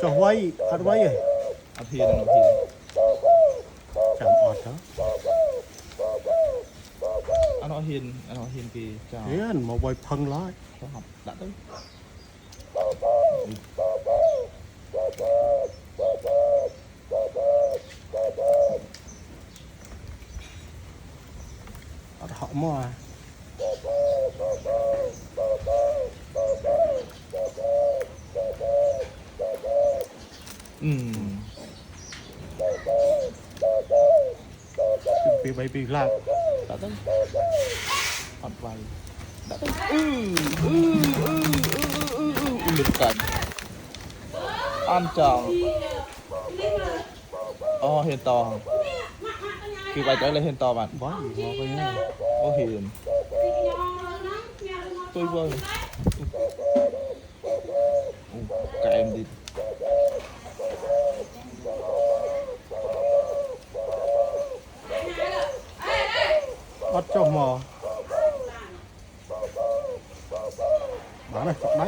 cho vay ăn vay rồi ăn hiền nó hiền chẳng ọt đó ăn nó hiền kỳ chào hiền mà vay phân lại cho học đã tới họ mà bị bị lạc đã tới ăn vay đã tới lực cảnh ăn chào hiền to khi bài tới lên hiền to bạn bó gì mà cái này hiền tôi vâng cả em đi bắt cho mò bán này chọn đấy